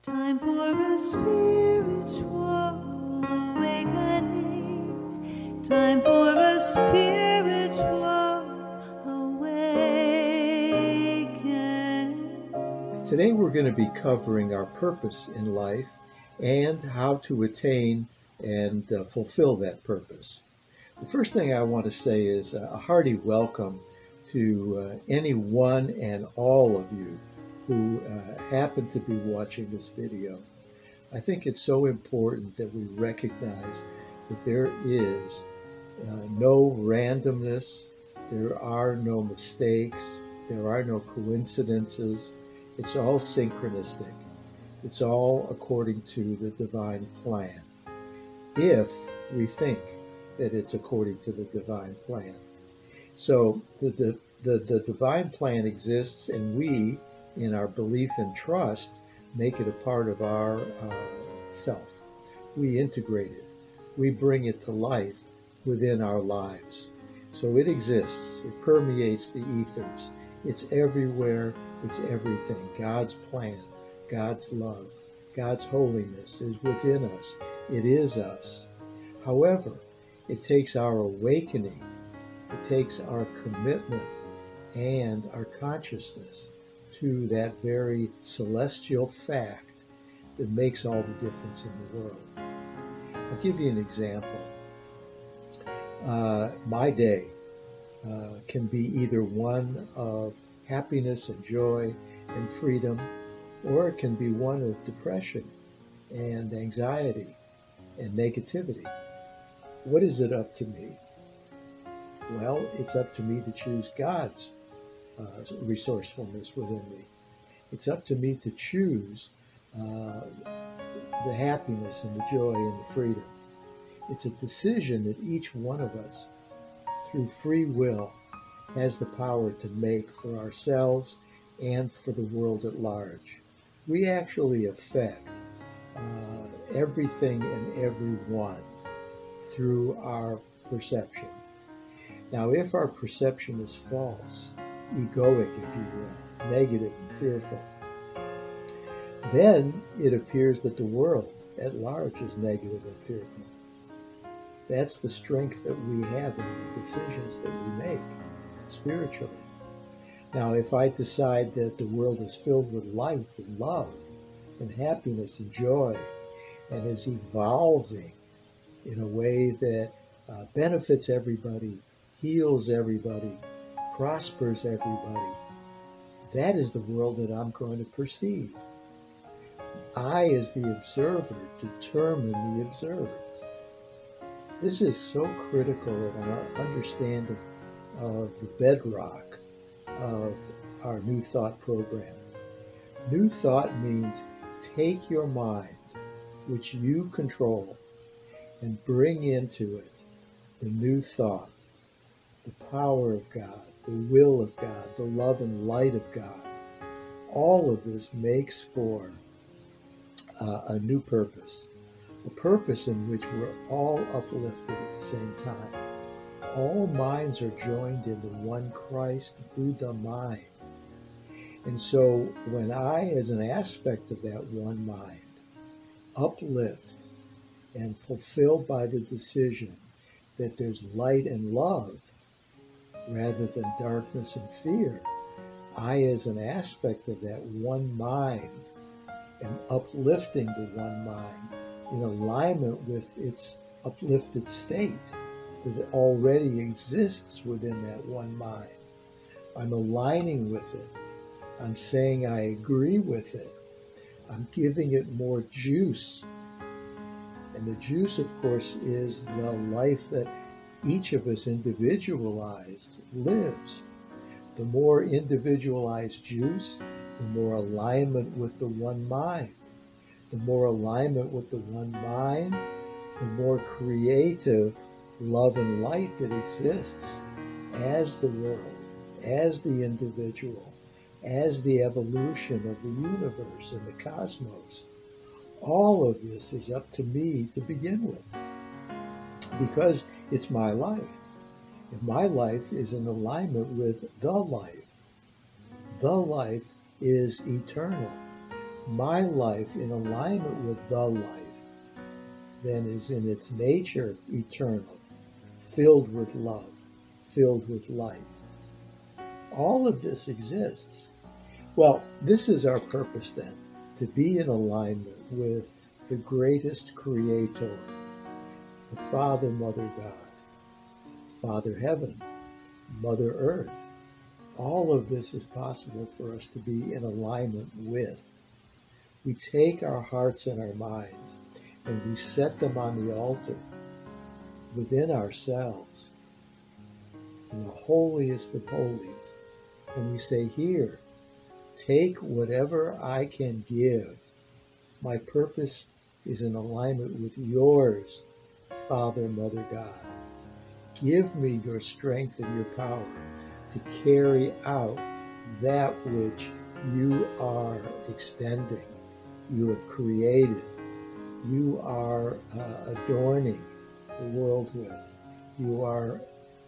Time for a spiritual awakening. Time for a spiritual awakening. Today we're going to be covering our purpose in life and how to attain and fulfill that purpose. The first thing I want to say is a hearty welcome to any one and all of you who happen to be watching this video. I think it's so important that we recognize that there is no randomness, there are no mistakes, there are no coincidences. It's all synchronistic. It's all according to the divine plan, if we think that it's according to the divine plan. So the divine plan exists, and we, in our belief and trust, make it a part of our self. We integrate it. We bring it to life within our lives. So it exists. It permeates the ethers. It's everywhere. It's everything. God's plan, God's love, God's holiness is within us. It is us. However, it takes our awakening, it takes our commitment and our consciousness to that very celestial fact that makes all the difference in the world. I'll give you an example. My day can be either one of happiness and joy and freedom, or it can be one of depression and anxiety and negativity. What is it up to me? Well, it's up to me to choose God's resourcefulness within me. It's up to me to choose the happiness and the joy and the freedom. It's a decision that each one of us, through free will, has the power to make for ourselves and for the world at large. We actually affect everything and everyone through our perception. Now, if our perception is false, egoic, if you will, negative and fearful, then it appears that the world at large is negative and fearful. That's the strength that we have in the decisions that we make spiritually. Now, if I decide that the world is filled with light and love and happiness and joy and is evolving in a way that benefits everybody, heals everybody, prospers everybody, that is the world that I'm going to perceive. I, as the observer, determine the observed. This is so critical in our understanding of the bedrock of our New Thought program. New Thought means take your mind, which you control, and bring into it the new thought, the power of God, the will of God, the love and light of God. All of this makes for a new purpose, a purpose in which we're all uplifted at the same time. All minds are joined in the one Christ Buddha mind. And so when I, as an aspect of that one mind, uplift and fulfilled by the decision that there's light and love rather than darkness and fear, I, as an aspect of that one mind, am uplifting the one mind in alignment with its uplifted state that already exists within that one mind. I'm aligning with it. I'm saying I agree with it. I'm giving it more juice. And the juice, of course, is the life that each of us individualized lives. The more individualized juice, the more alignment with the one mind. The more alignment with the one mind, the more creative love and light that exists as the world, as the individual, as the evolution of the universe and the cosmos. All of this is up to me to begin with, because it's my life. And my life is in alignment with the life. The life is eternal. my life in alignment with the life, then is in its nature eternal, filled with love, filled with light. All of this exists. Well, this is our purpose then, to be in alignment with the greatest creator, the Father, Mother God, Father Heaven, Mother Earth. All of this is possible for us to be in alignment with. We take our hearts and our minds and we set them on the altar within ourselves, in the holiest of holies. And we say, here, take whatever I can give. My purpose is in alignment with yours, Father, Mother God. Give me your strength and your power to carry out that which you are extending, you have created, you are adorning the world with, you are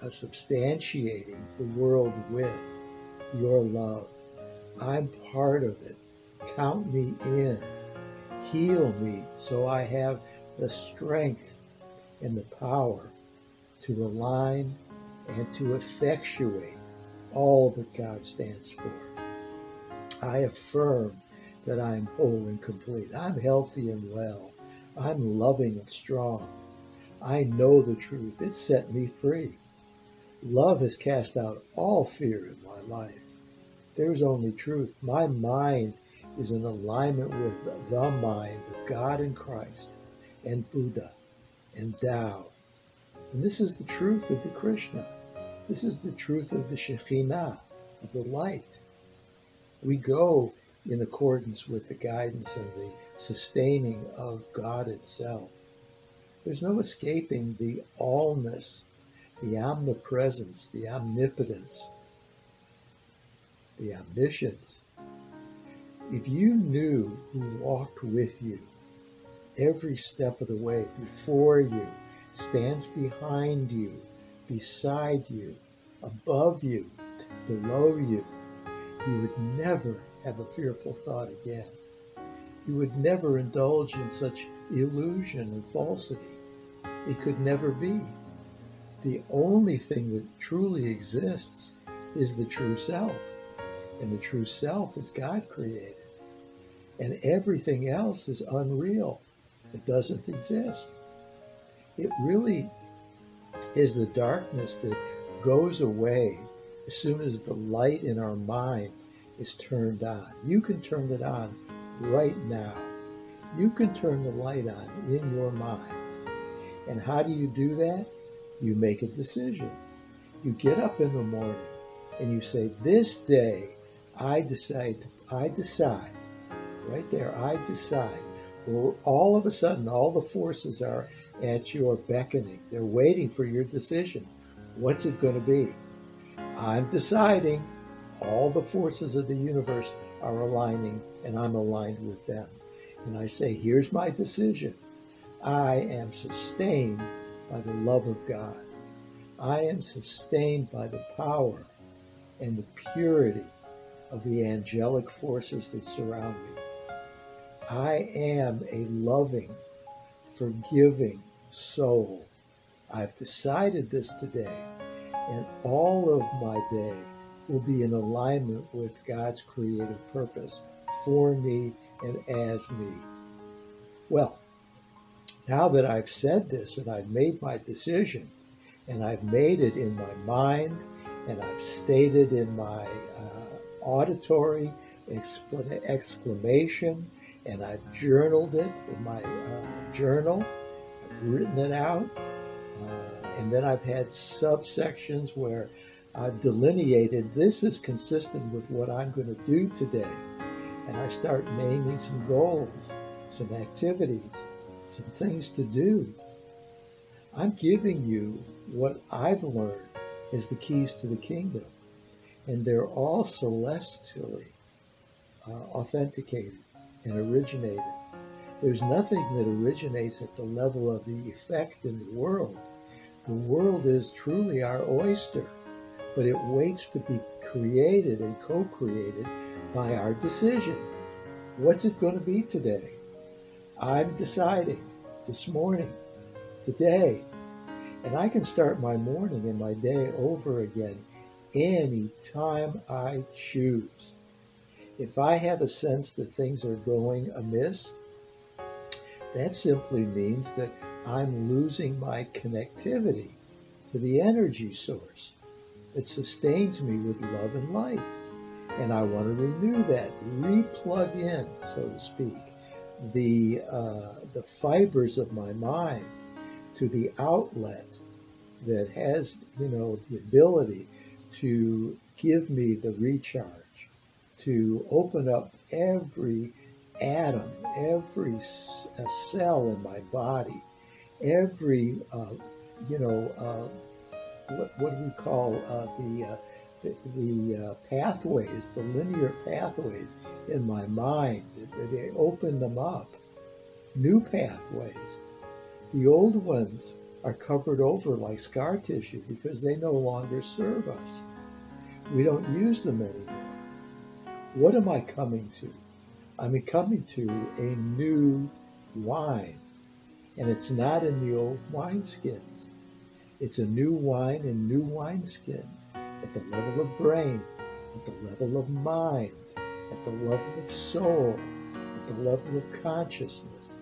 substantiating the world with your love. I'm part of it. Count me in. Heal me so I have the strength and the power to align and to effectuate all that God stands for. I affirm that I'm whole and complete. I'm healthy and well. I'm loving and strong. I know the truth. It set me free. Love has cast out all fear in my life. There's only truth. My mind is in alignment with the mind of God and Christ and Buddha and Tao. And this is the truth of the Krishna. This is the truth of the Shekhinah, of the light. We go in accordance with the guidance and the sustaining of God itself. There's no escaping the allness, the omnipresence, the omnipotence, the omniscience. If you knew who walked with you every step of the way, before you, stands behind you, beside you, above you, below you, you would never have a fearful thought again. You would never indulge in such illusion and falsity. It could never be. The only thing that truly exists is the true self. And the true self is God created. And everything else is unreal. It doesn't exist. It really is the darkness that goes away as soon as the light in our mind is turned on. You can turn it on right now. You can turn the light on in your mind. And how do you do that? You make a decision. You get up in the morning and you say, this day I decide, right there, I decide. Well, all of a sudden, all the forces are at your beckoning. They're waiting for your decision. What's it going to be? I'm deciding. All the forces of the universe are aligning, and I'm aligned with them. And I say, here's my decision. I am sustained by the love of God. I am sustained by the power and the purity of the angelic forces that surround me. I am a loving, forgiving soul. I've decided this today, and all of my day will be in alignment with God's creative purpose for me and as me. Well, now that I've said this and I've made my decision, and I've made it in my mind, and I've stated in my auditory exclamation, and I've journaled it in my journal, I've written it out, and then I've had subsections where I've delineated this is consistent with what I'm going to do today. And I start naming some goals, some activities, some things to do. I'm giving you what I've learned is the keys to the kingdom. And they're all celestially authenticated and originated. There's nothing that originates at the level of the effect in the world. The world is truly our oyster, but it waits to be created and co-created by our decision. What's it going to be today? I'm deciding this morning, today. And I can start my morning and my day over again anytime I choose. If I have a sense that things are going amiss, that simply means that I'm losing my connectivity to the energy source that sustains me with love and light. And I want to renew that, re-plug in, so to speak, the fibers of my mind to the outlet that has, the ability to give me the recharge, to open up every atom, every cell in my body, every, what do we call the pathways, the linear pathways in my mind. They open them up, new pathways. The old ones are covered over like scar tissue because they no longer serve us. We don't use them anymore. What am I coming to? I'm coming to a new wine, and it's not in the old wineskins. It's a new wine in new wineskins at the level of brain, at the level of mind, at the level of soul, at the level of consciousness,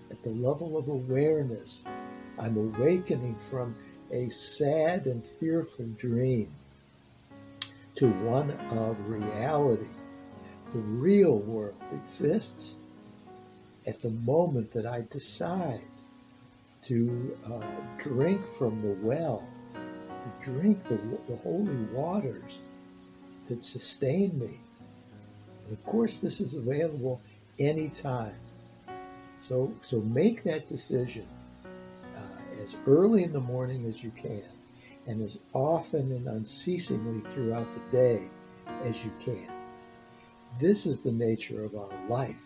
at the level of awareness. I'm awakening from a sad and fearful dream to one of reality. The real world exists at the moment that I decide to drink from the well, to drink the holy waters that sustain me. And of course, this is available anytime. So make that decision as early in the morning as you can, and as often and unceasingly throughout the day as you can. This is the nature of our life.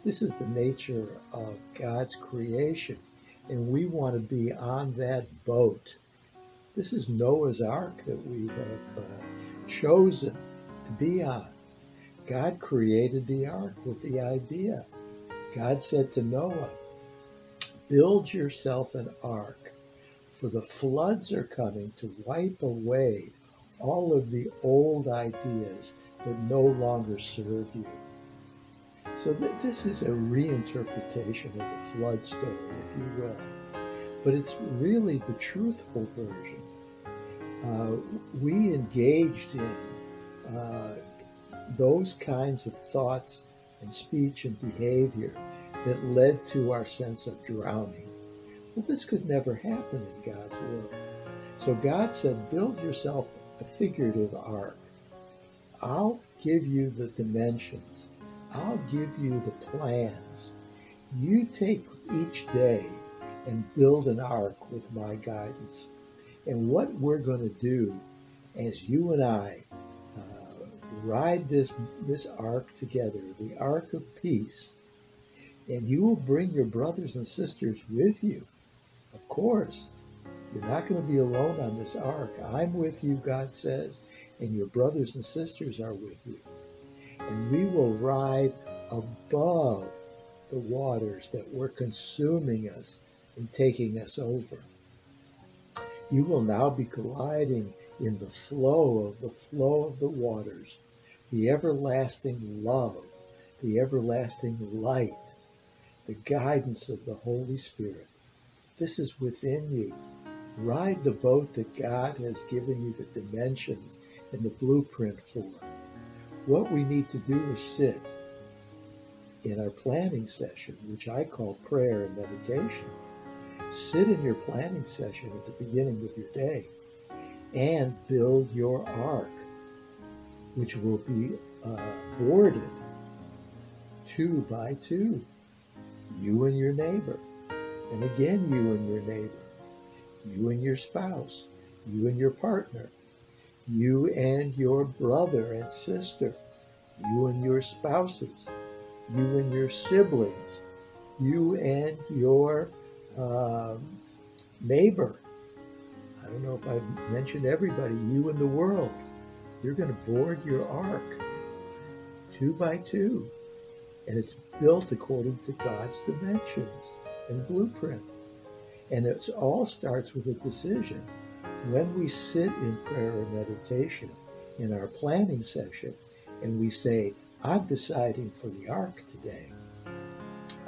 This is the nature of God's creation, and we want to be on that boat. This is Noah's Ark that we have chosen to be on. God created the ark with the idea. God said to Noah, build yourself an ark, for the floods are coming to wipe away all of the old ideas that no longer serve you. So this is a reinterpretation of the flood story, if you will. But it's really the truthful version. We engaged in those kinds of thoughts and speech and behavior that led to our sense of drowning. Well, this could never happen in God's world. So God said, build yourself a figurative ark. I'll give you the dimensions. I'll give you the plans. You take each day and build an ark with my guidance. And what we're going to do as you and I ride this ark together, the ark of peace, and you will bring your brothers and sisters with you. Of course, you're not going to be alone on this ark. I'm with you, God says, and your brothers and sisters are with you. And we will ride above the waters that were consuming us and taking us over. You will now be gliding in the flow of the waters, the everlasting love, the everlasting light, the guidance of the Holy Spirit. This is within you. Ride the boat that God has given you the dimensions and the blueprint for. What we need to do is sit in our planning session, which I call prayer and meditation. Sit in your planning session at the beginning of your day and build your ark, which will be boarded 2 by 2. You and your neighbor, and again you and your neighbor, you and your spouse, you and your partner, you and your brother and sister, you and your spouses, you and your siblings, you and your neighbor. I don't know if I've mentioned everybody, you and the world. You're going to board your ark 2 by 2. and it's built according to God's dimensions and blueprint. And it all starts with a decision. When we sit in prayer or meditation in our planning session and we say, I'm deciding for the ark today,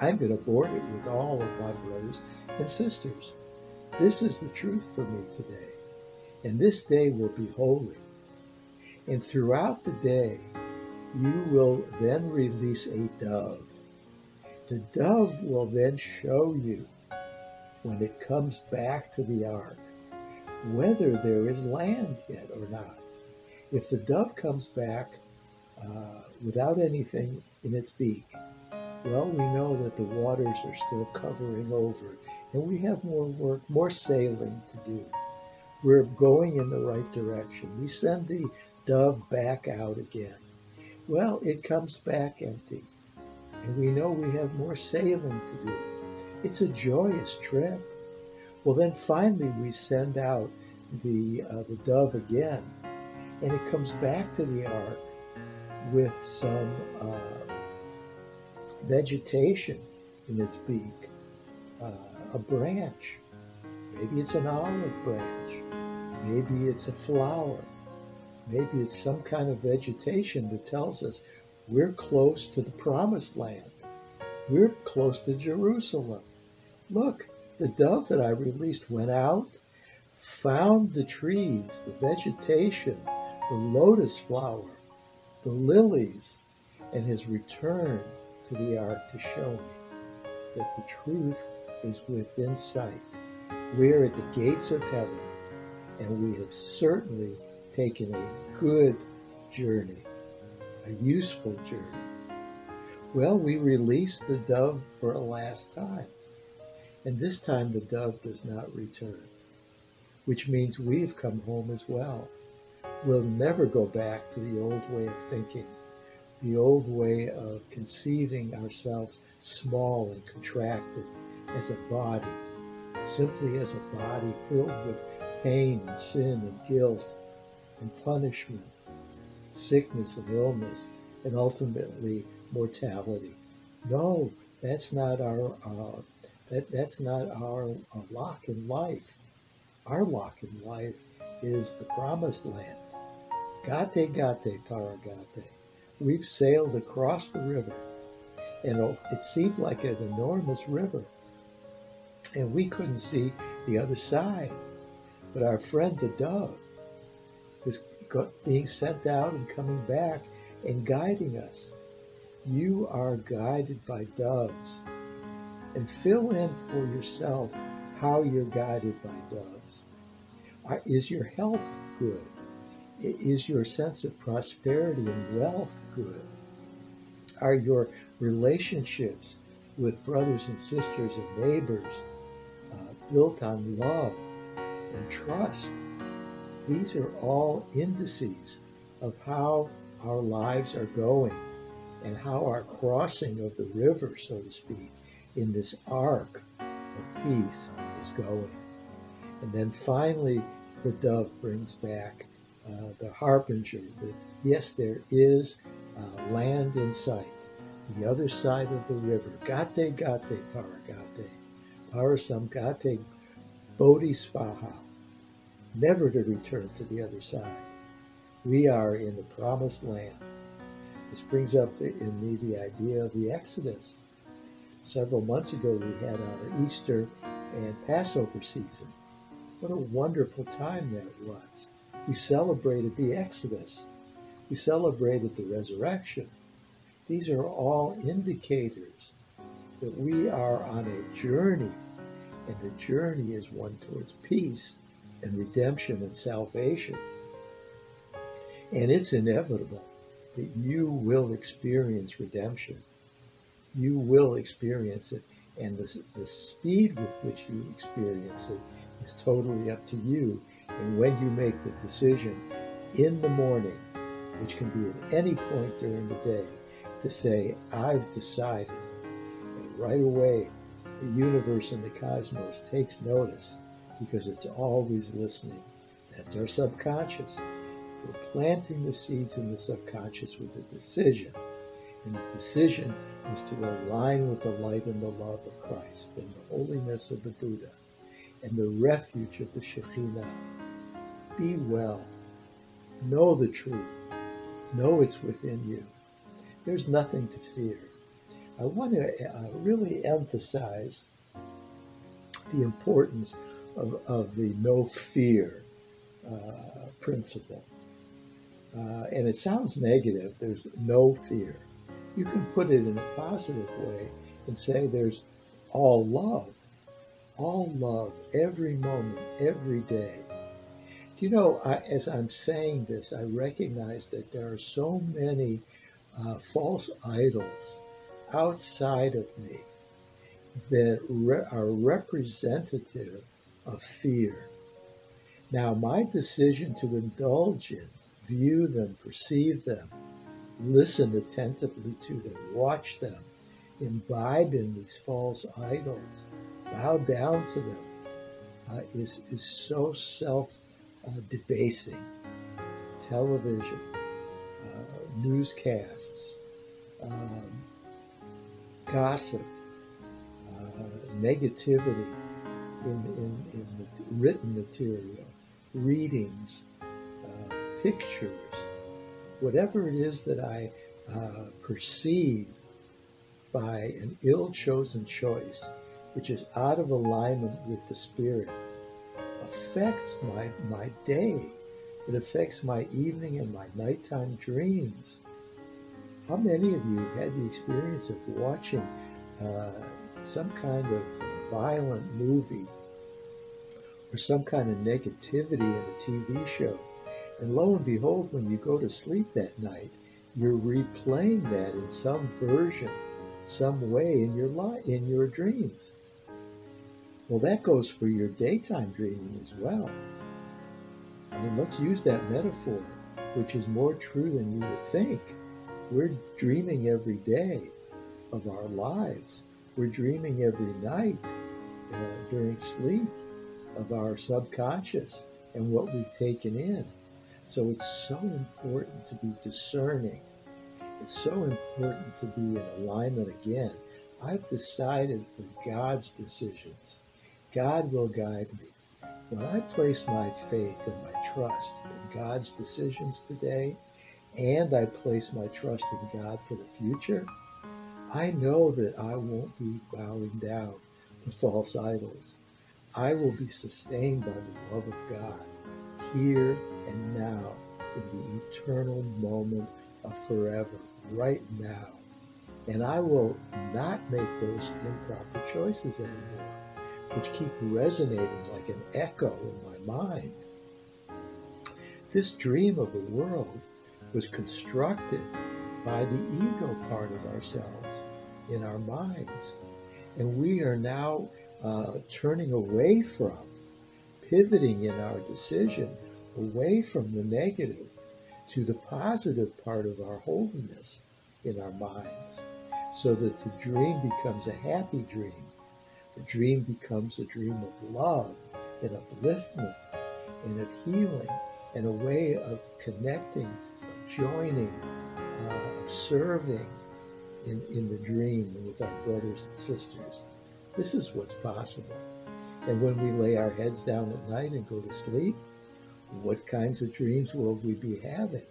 I'm going to board it with all of my brothers and sisters. This is the truth for me today. And this day will be holy. And throughout the day, you will then release a dove. The dove will then show you, when it comes back to the ark, whether there is land yet or not. If the dove comes back without anything in its beak, well, we know that the waters are still covering over it, and we have more work, more sailing to do. We're going in the right direction. We send the dove back out again. Well, it comes back empty, and we know we have more sailing to do. It's a joyous trip. Well, then finally we send out the dove again, and it comes back to the ark with some vegetation in its beak, a branch. Maybe it's an olive branch. Maybe it's a flower. Maybe it's some kind of vegetation that tells us we're close to the promised land. We're close to Jerusalem. Look, the dove that I released went out, found the trees, the vegetation, the lotus flower, the lilies, and has returned to the ark to show me that the truth is within sight. We're at the gates of heaven, and we have certainly taken a good journey, a useful journey. Well, we release the dove for a last time, and this time the dove does not return, which means we've come home as well. We'll never go back to the old way of thinking, the old way of conceiving ourselves small and contracted as a body, simply as a body filled with pain and sin and guilt and punishment, sickness and illness, and ultimately mortality. No, that's not our lot in life. Our lot in life is the promised land. Gate, gate, paragate. We've sailed across the river, and it seemed like an enormous river, and we couldn't see the other side. But our friend the dove was being sent out and coming back and guiding us. You are guided by doves. And fill in for yourself how you're guided by doves. Is your health good? Is your sense of prosperity and wealth good? Are your relationships with brothers and sisters and neighbors built on love and trust? These are all indices of how our lives are going and how our crossing of the river, so to speak, in this ark of peace is going. And then finally, the dove brings back the harbinger that, yes, there is land in sight, the other side of the river. Gate, gate, paragate. Parasam gate, bodhisvaha. Never to return to the other side. We are in the promised land. This brings up in me the idea of the Exodus. Several months ago, we had our Easter and Passover season. What a wonderful time that was. We celebrated the Exodus. We celebrated the resurrection. These are all indicators that we are on a journey, and the journey is one towards peace and redemption and salvation. And it's inevitable that you will experience redemption. You will experience it, and the speed with which you experience it is totally up to you. And when you make the decision in the morning, which can be at any point during the day, to say, I've decided, and right away the universe and the cosmos takes notice because it's always listening. That's our subconscious. We're planting the seeds in the subconscious with a decision. And the decision is to align with the light and the love of Christ and the holiness of the Buddha and the refuge of the Shekhinah. Be well. Know the truth. Know it's within you. There's nothing to fear. I want to really emphasize the importance of the no fear principle. And it sounds negative. There's no fear. You can put it in a positive way and say there's all love, every moment, every day. You know, as I'm saying this, I recognize that there are so many false idols outside of me that are representative of fear. Now, my decision to indulge in, view them, perceive them, listen attentively to them, watch them, imbibe in these false idols, bow down to them, is so self-debasing. Television, newscasts, gossip, negativity in the written material, readings, pictures, whatever it is that I perceive by an ill-chosen choice, which is out of alignment with the Spirit, affects my day. It affects my evening and my nighttime dreams. How many of you have had the experience of watching some kind of violent movie or some kind of negativity in a TV show, and lo and behold, when you go to sleep that night, you're replaying that in some version, some way in your dreams? Well, that goes for your daytime dreaming as well. I mean, let's use that metaphor, which is more true than you would think. We're dreaming every day of our lives. We're dreaming every night during sleep of our subconscious and what we've taken in. So it's so important to be discerning. It's so important to be in alignment again. I've decided for God's decisions. God will guide me. When I place my faith and my trust in God's decisions today, and I place my trust in God for the future, I know that I won't be bowing down to false idols. I will be sustained by the love of God here and now in the eternal moment of forever, right now. And I will not make those improper choices anymore, which keep resonating like an echo in my mind. This dream of the world was constructed by the ego part of ourselves in our minds. And we are now turning away from, pivoting in our decision away from the negative to the positive part of our holiness in our minds, so that the dream becomes a happy dream. The dream becomes a dream of love and upliftment and of healing and a way of connecting, of joining, of serving in the dream with our brothers and sisters. This is what's possible. And when we lay our heads down at night and go to sleep, what kinds of dreams will we be having?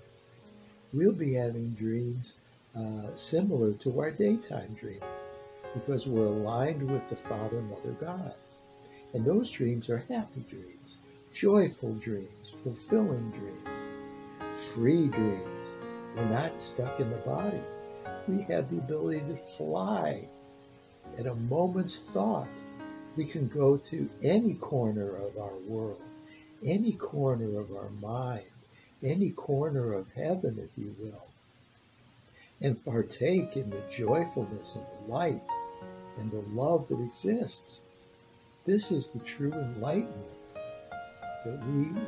We'll be having dreams similar to our daytime dream, because we're aligned with the Father, Mother, God. And those dreams are happy dreams, joyful dreams, fulfilling dreams, free dreams. We're not stuck in the body. We have the ability to fly. At a moment's thought, we can go to any corner of our world, any corner of our mind, any corner of heaven, if you will, and partake in the joyfulness and the light and the love that exists. This is the true enlightenment that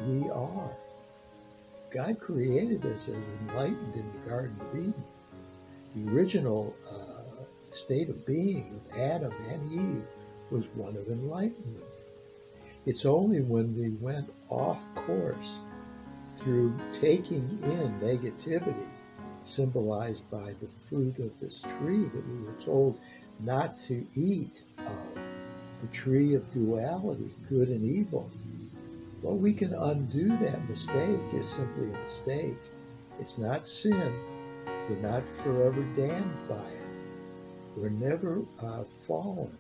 we are. God created us as enlightened in the Garden of Eden. The original state of being of Adam and Eve was one of enlightenment. It's only when we went off course through taking in negativity, symbolized by the fruit of this tree that we were told not to eat of, the tree of duality, good and evil. Well, we can undo that mistake. It's simply a mistake. It's not sin. We're not forever damned by it. We're never fallen.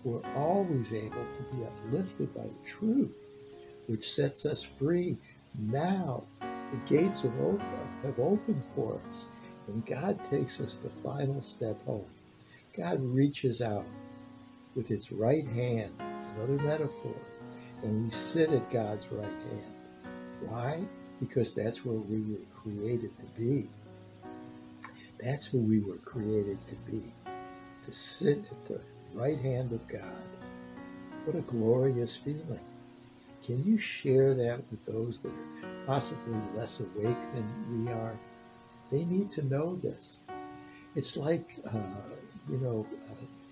We're always able to be uplifted by the truth, which sets us free. Now the gates have opened for us, and God takes us the final step home. God reaches out with his right hand, another metaphor, and we sit at God's right hand. Why? Because that's where we were created to be. That's who we were created to be, to sit at the right hand of God. What a glorious feeling. Can you share that with those that are possibly less awake than we are? They need to know this. It's like,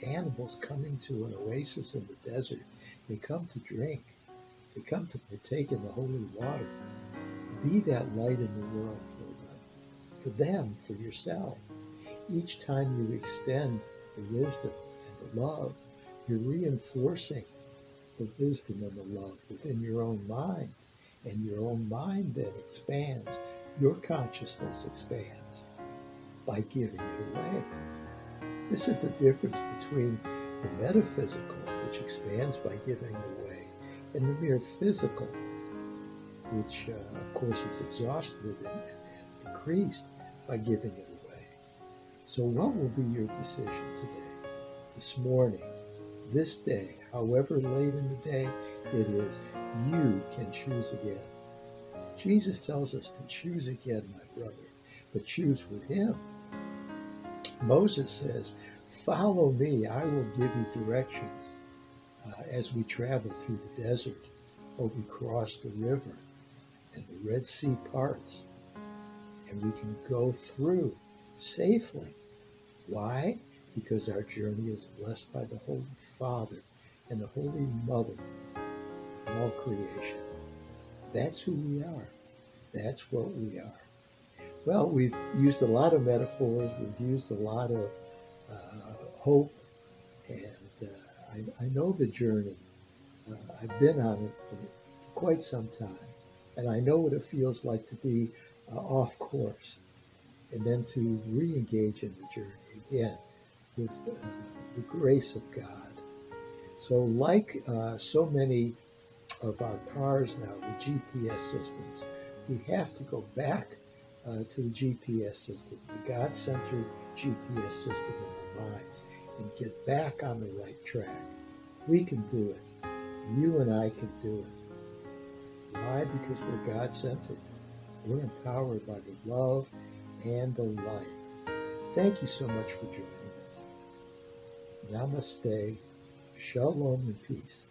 animals coming to an oasis in the desert. They come to drink. They come to partake in the holy water. Be that light in the world for them, for yourself. Each time you extend the wisdom and the love, you're reinforcing the wisdom and the love within your own mind. And your own mind then expands. Your consciousness expands by giving it away. This is the difference between the metaphysical, which expands by giving it away, and the mere physical, which of course is exhausted and decreased by giving it away. So what will be your decision today, this morning, this day, however late in the day it is? You can choose again. Jesus tells us to choose again, my brother, but choose with him. Moses says, follow me, I will give you directions as we travel through the desert, or we cross the river and the Red Sea parts, and we can go through safely. Why? Because our journey is blessed by the Holy Father and the Holy Mother of all creation. That's who we are. That's what we are. Well, we've used a lot of metaphors. We've used a lot of hope, and I know the journey. I've been on it for quite some time, and I know what it feels like to be off course, and then to re-engage in the journey again with the grace of God. So like so many of our cars now, the GPS systems, we have to go back to the GPS system, the God-centered GPS system in our minds, and get back on the right track. We can do it. You and I can do it. Why? Because we're God-centered. We're empowered by the love and the light. Thank you so much for joining us. Namaste, shalom, and peace.